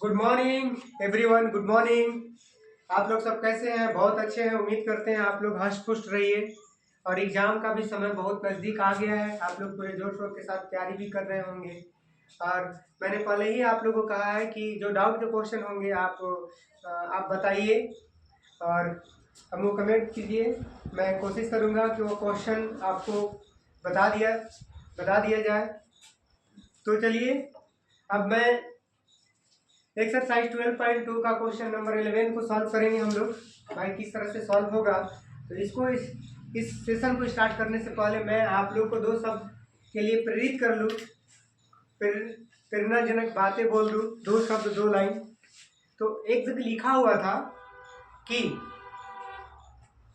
Good morning everyone, good morning. आप लोग सब कैसे हैं? बहुत अच्छे हैं। उम्मीद करते हैं आप लोग हष्ट पुष्ट रहिए। और एग्जाम का भी समय बहुत नज़दीक आ गया है। आप लोग पूरे जोर शोर के साथ तैयारी भी कर रहे होंगे। और मैंने पहले ही आप लोगों को कहा है कि जो डाउट के क्वेश्चन होंगे आप बताइए और हमको कमेंट कीजिए। मैं कोशिश करूँगा कि वो क्वेश्चन आपको बता दिया जाए। तो चलिए, अब मैं एक्सरसाइज 12.2 का क्वेश्चन नंबर 11 को सॉल्व करेंगे हम लोग। भाई किस तरह से सॉल्व होगा, तो इस सेशन को स्टार्ट करने से पहले मैं आप लोग को दो शब्द के लिए प्रेरित कर लूँ, प्रेरणाजनक बातें बोल दूँ। दो शब्द, दो लाइन। तो एक जगह लिखा हुआ था कि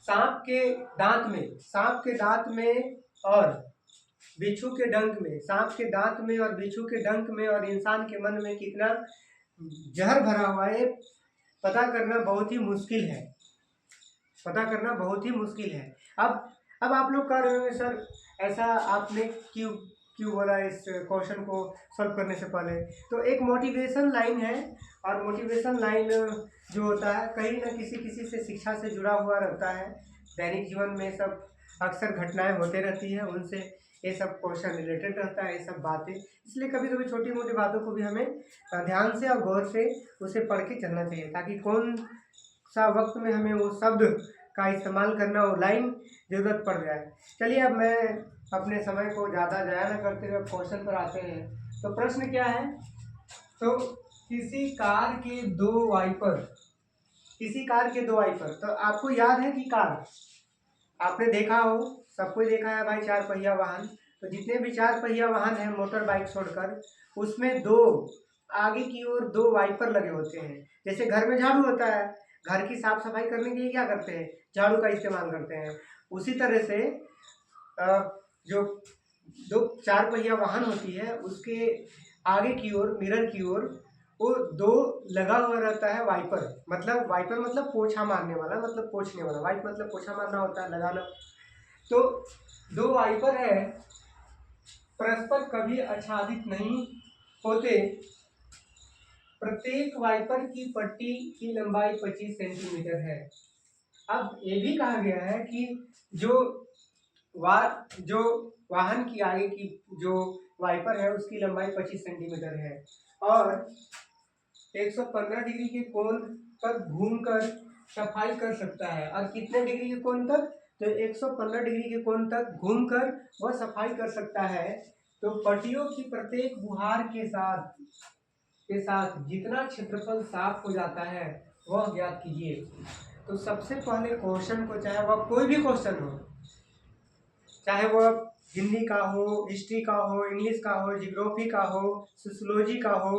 सांप के दांत में और बिच्छू के डंक में, सांप के दांत में और बिच्छू के डंक में और इंसान के मन में कितना जहर भरा हुआ है, पता करना बहुत ही मुश्किल है। अब आप लोग कह रहे होंगे, सर ऐसा आपने क्यों बोला इस क्वेश्चन को सॉल्व करने से पहले? तो एक मोटिवेशन लाइन है, और मोटिवेशन लाइन जो होता है कहीं ना किसी से शिक्षा से जुड़ा हुआ रहता है। दैनिक जीवन में सब अक्सर घटनाएं होते रहती है, उनसे ये सब क्वेश्चन रिलेटेड रहता है, ये सब बातें। इसलिए कभी कभी छोटी मोटी बातों को भी हमें ध्यान से और गौर से उसे पढ़ के चलना चाहिए, ताकि कौन सा वक्त में हमें वो शब्द का इस्तेमाल करना, वो लाइन जरूरत पड़ जाए। चलिए, अब मैं अपने समय को ज़्यादा जाया न करते हुए क्वेश्चन पर आते हैं। तो प्रश्न क्या है? तो किसी कार के दो वाइपर, तो आपको याद है कि कार आपने देखा हो, सबको देखा है भाई, चार पहिया वाहन। तो जितने भी चार पहिया वाहन हैं मोटर बाइक छोड़कर, उसमें दो आगे की ओर दो वाइपर लगे होते हैं। जैसे घर में झाड़ू होता है, घर की साफ सफाई करने के लिए क्या करते हैं? झाड़ू का इस्तेमाल करते हैं। उसी तरह से जो दो चार पहिया वाहन होती है, उसके आगे की ओर, मिरर की ओर, वो दो लगा हुआ रहता है वाइपर। वाइपर मतलब पोछा मारने वाला, मतलब पोछने वाला। वाइप मतलब पोछा मारना होता है, लगाना। तो दो वाइपर है, परस्पर कभी आच्छादित नहीं होते। प्रत्येक वाइपर की पट्टी की लंबाई 25 सेंटीमीटर है। अब ये भी कहा गया है कि जो वाहन की आगे की जो वाइपर है उसकी लंबाई 25 सेंटीमीटर है, और 115 डिग्री के कोण पर घूमकर सफाई कर सकता है। और कितने डिग्री के कोण तक? तो 115 डिग्री के कोण तक घूमकर वह सफाई कर सकता है। तो पट्टियों की प्रत्येक बुहार के साथ जितना क्षेत्रफल साफ हो जाता है वह ज्ञात कीजिए। तो सबसे पहले क्वेश्चन को, चाहे वह कोई भी क्वेश्चन हो, चाहे वह हिंदी का हो, हिस्ट्री का हो, इंग्लिश का हो, जियोग्राफी का हो, सोशियोलॉजी का हो,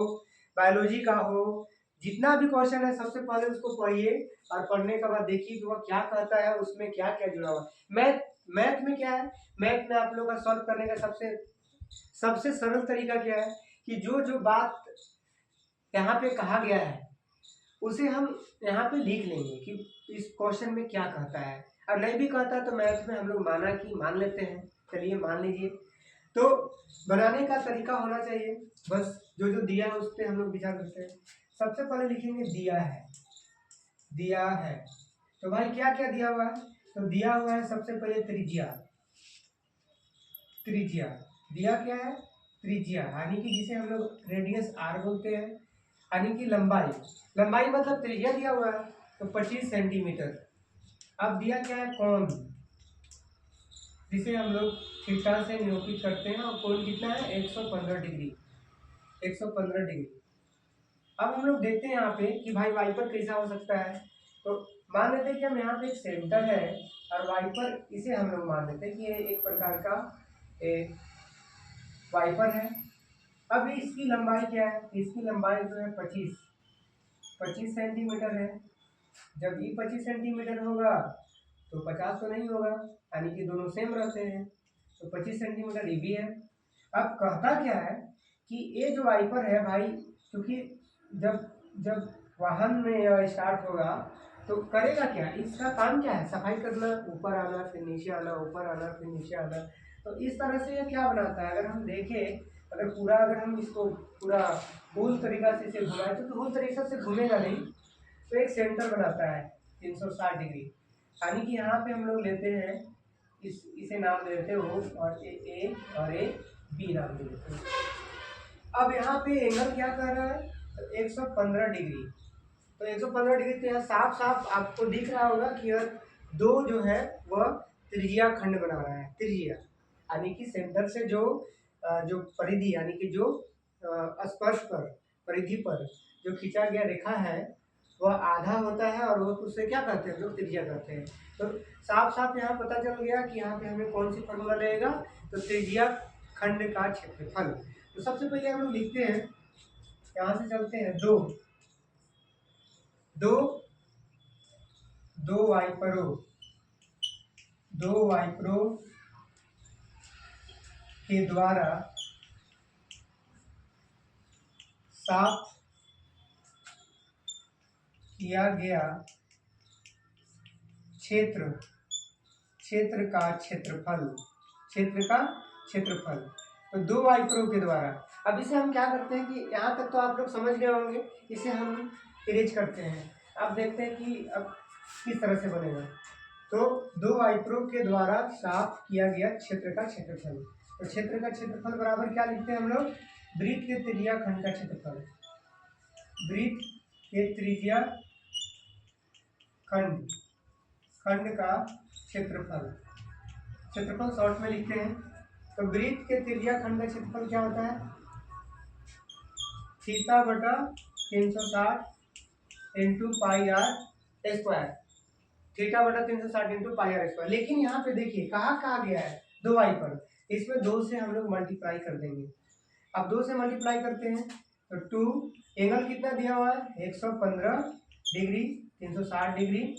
बायोलॉजी का हो, जितना भी क्वेश्चन है सबसे पहले उसको पढ़िए। और पढ़ने के बाद देखिए कि वह क्या कहता है, उसमें क्या क्या जुड़ा हुआ है। मैथ में क्या है? मैथ में आप लोग का सॉल्व करने का सबसे सरल तरीका क्या है कि जो बात यहाँ पे कहा गया है उसे हम यहाँ पे लिख लेंगे कि इस क्वेश्चन में क्या कहता है। और नहीं भी कहता तो मैथ में हम लोग मान लेते हैं। चलिए, मान लीजिए। तो बनाने का तरीका होना चाहिए, बस जो दिया है उस पर हम लोग विचार करते हैं। सबसे पहले लिखेंगे दिया है। तो भाई क्या क्या दिया हुआ है? तो दिया हुआ है सबसे पहले त्रिज्या। दिया क्या है? त्रिज्या, यानी कि जिसे हम लोग रेडियस आर बोलते हैं, यानी कि लंबाई मतलब त्रिज्या दिया हुआ है तो 25 सेंटीमीटर। अब दिया क्या है? कोण, जिसे हम लोग थीटा से निरूपित करते हैं, और कोण कितना है? 115 डिग्री। अब हम लोग देखते हैं यहाँ पे कि भाई वाइपर कैसा हो सकता है। तो मान लेते हैं कि हम यहाँ पे एक सेंटर है और वाइपर, इसे हम लोग मान लेते हैं कि ये एक प्रकार का वाइपर है। अब इसकी लंबाई क्या है? इसकी लंबाई जो है 25 सेंटीमीटर है। जब ये 25 सेंटीमीटर होगा तो 50 तो नहीं होगा, यानी कि दोनों सेम रहते हैं। तो 25 सेंटीमीटर ये भी है। अब कहता क्या है कि ये जो वाइपर है भाई, क्योंकि जब वाहन में स्टार्ट होगा तो करेगा क्या? इसका काम क्या है? सफाई करना, ऊपर आना फिर नीचे आना, ऊपर आना फिर नीचे आना। तो इस तरह से ये क्या बनाता है? अगर हम देखें, अगर हम इसको पूरा हुल तरीका से इसे घुमाए, तो हुल तरीका से घूमेगा नहीं, तो एक सेंटर बनाता है 360 डिग्री। यानी कि यहाँ पे हम लोग लेते हैं इसे नाम दे देते हैं O और ए और ए बी नाम दे देते हैं। अब यहाँ पे एंगल क्या कर रहा है, तो 115 डिग्री। तो 115 डिग्री तो यहाँ साफ साफ आपको दिख रहा होगा कि यह दो जो है वह त्रिज्या खंड बना रहा है। त्रिज्या यानी कि सेंटर से जो परिधि यानी कि जो स्पर्श पर परिधि पर जो खींचा गया रेखा है वह आधा होता है, और वो उससे क्या कहते हैं, लोग त्रिज्या कहते हैं। तो साफ साफ यहाँ पता चल गया कि यहाँ पे हमें कौन सी फॉर्मूला लगेगा, तो त्रिज्या खंड का क्षेत्रफल। तो सबसे पहले हम लोग लिखते हैं, यहाँ से चलते हैं, दो वाइपरों के द्वारा साफ किया गया क्षेत्र का क्षेत्रफल। तो दो वाइपरों के द्वारा। अब इसे हम क्या करते हैं कि यहाँ तक तो आप लोग समझ गए होंगे, इसे हम इरेज करते हैं। अब देखते हैं कि अब किस तरह से बनेगा। तो दो वाइपरों के द्वारा साफ किया गया क्षेत्र का क्षेत्रफल। तो क्षेत्र का क्षेत्रफल बराबर क्या लिखते हैं हम लोग, वृत्त के त्रिज्या खंड का क्षेत्रफल। वृत्त के त्रिज्या खंड का क्षेत्रफल शॉर्ट में लिखते हैं। तो वृत्त के त्रिज्या खंड का क्षेत्रफल क्या होता है, थीटा बटा 360 into pi r square. Theta बटा 360 इंटू पाई आर स्क्वायर। लेकिन यहाँ पे देखिए कहा गया है, दो वाई पर, इसमें 2 से हम लोग मल्टीप्लाई कर देंगे। अब 2 से मल्टीप्लाई करते हैं तो 2, एंगल कितना दिया हुआ है 115 डिग्री 360 डिग्री।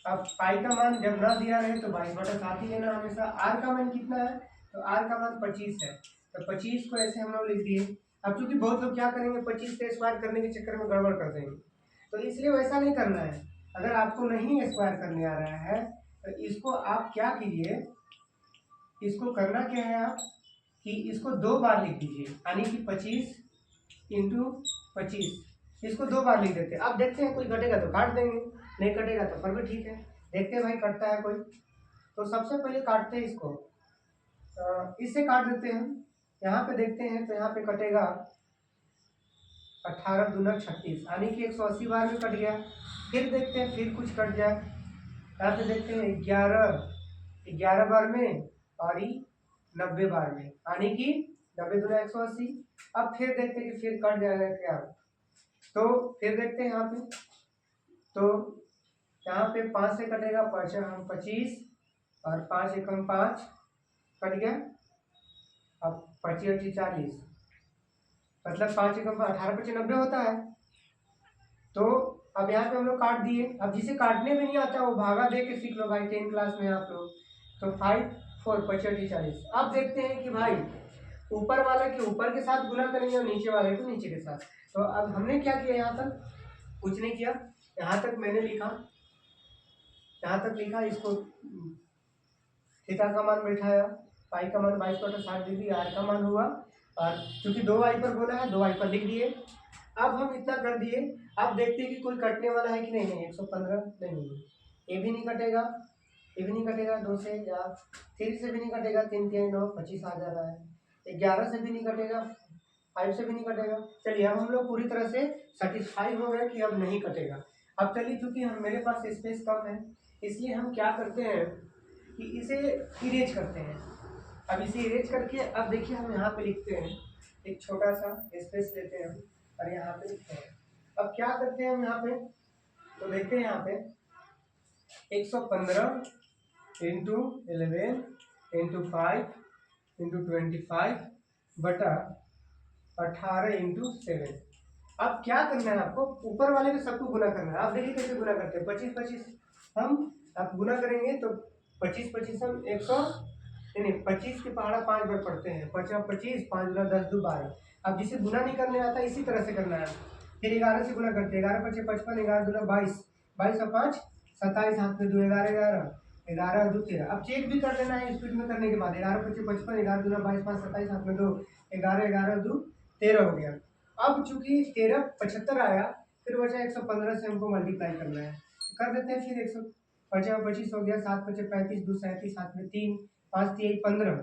अब पाई का मान जब ना दिया रहे तो 22/7 ही लेना हमेशा। आर का मान कितना है, तो आर का मान 25 है, तो 25 को ऐसे हम लोग लिख दिए। अब चूंकि बहुत लोग क्या करेंगे, 25 से स्क्वायर करने के चक्कर में गड़बड़ कर देंगे, तो इसलिए वैसा नहीं करना है। अगर आपको नहीं स्क्वायर करने आ रहा है तो इसको आप क्या कीजिए, इसको करना क्या है आप कि इसको 2 बार लिख दीजिए, यानी कि 25 इंटू 25, इसको 2 बार लिख देते हैं। अब देखते हैं कोई कटेगा तो काट देंगे, नहीं कटेगा तो फिर भी ठीक है। देखते हैं भाई कटता है कोई, तो सबसे पहले काटते हैं इसको, इससे काट देते हैं। यहाँ पे देखते हैं तो यहाँ पे कटेगा 18 दूना 36, यानी कि 180 बार में कट गया। फिर देखते हैं फिर कुछ कट जाए, यहाँ पे देखते हैं 11 बार में और 90 बार में, यानी कि 90 दूना 180। अब फिर देखते हैं कि फिर कट जाएगा क्या, तो फिर देखते हैं यहाँ पे, तो यहाँ पे 5 से कटेगा 25 और 5 एकम 5 कट गया। अब 25 40, मतलब 5 एकम 18 25 90 होता है। तो अब यहाँ पे हम लोग काट दिए। अब जिसे काटने में नहीं आता वो भागा दे के सीख लो भाई, 10 क्लास में आप लोग। तो 5 4 25 40। अब देखते हैं कि भाई ऊपर वाले के ऊपर के साथ गुना करेंगे और नीचे वाले को नीचे के साथ। तो अब हमने क्या किया, यहाँ तक कुछ नहीं किया, यहाँ तक मैंने लिखा, यहाँ तक लिखा, इसको थीटा का मान बैठाया, पाई का मान 22/60 डिग्री, आर का मान हुआ, और चूंकि 2 वाई पर बोला है 2 वाई पर लिख दिए। अब हम इतना कर दिए। अब देखते हैं कि कोई कटने वाला है कि नहीं। नहीं 115 नहीं, ये भी नहीं कटेगा, ये भी नहीं कटेगा, 2 से या 3 से भी नहीं कटेगा, 3 3 9 25 आ जा रहा है, 11 से भी नहीं कटेगा, 5 से भी नहीं कटेगा। चलिए अब हम लोग पूरी तरह से सेटिस्फाई हो गए कि अब नहीं कटेगा। अब चलिए चूंकि हम मेरे पास स्पेस कम है, इसलिए हम क्या करते हैं कि इसे इरेज करते हैं। अब इसे इरेज करके अब देखिए हम यहाँ पे लिखते हैं, एक छोटा सा स्पेस लेते हैं हम और यहाँ पे लिखते हैं। अब क्या करते हैं हम यहाँ पे, तो देखते हैं यहाँ पे 115 इंटू 11 इंटू 5 इंटू 25 बटा 18 इंटू 7। अब क्या करना है आपको, ऊपर वाले में सबको गुना करना है। आप देखिए कैसे गुना करते हैं, 25 25 हम अब गुना करेंगे तो 25 25 हम 100 नहीं 25 के पहाड़ा 5 बार पढ़ते हैं, 25 25 5 गुना 10 2 12। अब जिसे गुना नहीं करने आता इसी तरह से करना है। फिर 11 से गुना करते हैं, 11 25 55, 11 दूना 22, 22 और 5 27, हाथ में 2 11 11, 11 और 2 13। अब चेक भी कर लेना है स्पीड में करने के बाद, 11 25 55, 11 दूना 22, 5 27, हाथ में 2 11 11 और 2 13 हो गया। अब चूंकि 1375 आया, फिर बचा 115 से हमको मल्टीप्लाई करना है, कर देते हैं। फिर 125 हो गया, 7 5 35, 2 37, हाथ में 3, 5 3 15,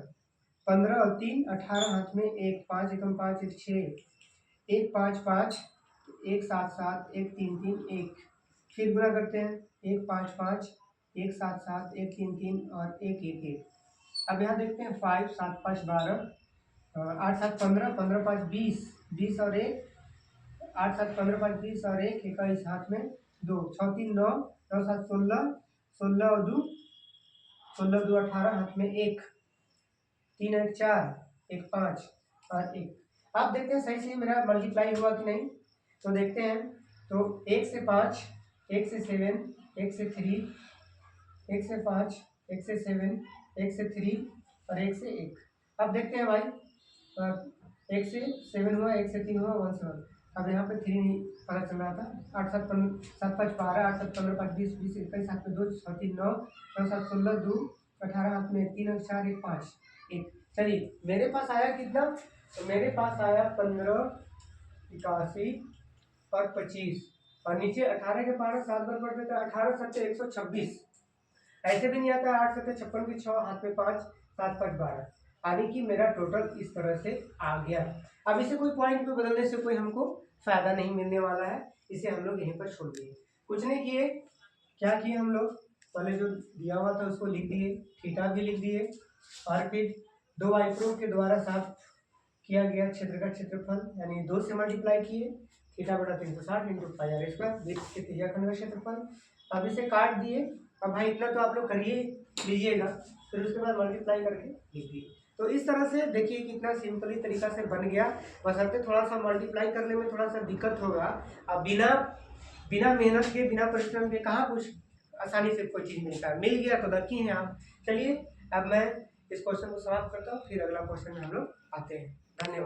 15 और 3 18, हाथ में 1, 5 एकम 5 1 6, 1 5 5, 1 7 7, 1 3 3 1, फिर गुना करते हैं 1 5 5, 1 7 7, 1 3 3 और 1 1 1। अब यहाँ देखते हैं 5 7 5 12, 8 7 15, 15 5 20, 20 और 1, 8 7 15 5 20 और 1 21, हाथ में 2, 6 3 9, 9 7 16, 16 और 2 16 2 18, हाथ में 1, 3 1 4, 1 5 और 1। आप देखते हैं सही से मेरा मल्टीप्लाई हुआ कि नहीं, तो देखते हैं। तो 1 से 5, 1 से 7, 1 से 3, 1 से 5, 1 से 7, 1 से 3 और 1 से 1। अब देखते हैं भाई, 1 से 7 हुआ, 1 से 3 हुआ, 1 से 1। अब यहाँ पे 3 नहीं पता चल रहा था। 8 7 7 5 12, 8 7 15 5 20 20 21, हाथ में 2, 6 3 9, 9 7 16 2 18, हाथ में 3 और 4 1 5 1। चलिए मेरे पास आया कितना, तो मेरे पास आया 15 81 और 25, और नीचे 18 के पारा 7 बार पढ़ते थे, 18 7 126। ऐसे भी नहीं आता, 8 7 56 के 6, हाथ में 5 7 5 12, यानी कि मेरा टोटल इस तरह से आ गया। अब इसे कोई पॉइंट पे बदलने से कोई हमको फायदा नहीं मिलने वाला है, इसे हम लोग यहीं पर छोड़ दिए, कुछ नहीं किए। क्या किए हम लोग, पहले जो दिया हुआ था उसको लिख दिए, थीटा भी लिख दिए, और फिर दो वाइपरों के द्वारा साफ किया गया क्षेत्र का क्षेत्रफल, यानी 2 से मल्टीप्लाई किए, थीटा बटा 360 इंटू पाई आर स्क्वायर, वृत्त के त्रिज्याखंड का क्षेत्रफल। अब इसे काट दिए। अब भाई इतना तो आप लोग करिए लीजिएगा, फिर उसके बाद मल्टीप्लाई करके लिख दिए। तो इस तरह से देखिए कितना सिंपली तरीका से बन गया, बशर्ते थोड़ा सा मल्टीप्लाई करने में थोड़ा सा दिक्कत होगा। अब बिना बिना मेहनत के, बिना परिश्रम के कहाँ कुछ आसानी से कोई चीज़ मिलता है, मिल गया तो लकी हैं आप। चलिए अब मैं इस क्वेश्चन को समाप्त करता हूँ, फिर अगला क्वेश्चन में हम लोग आते हैं। धन्यवाद।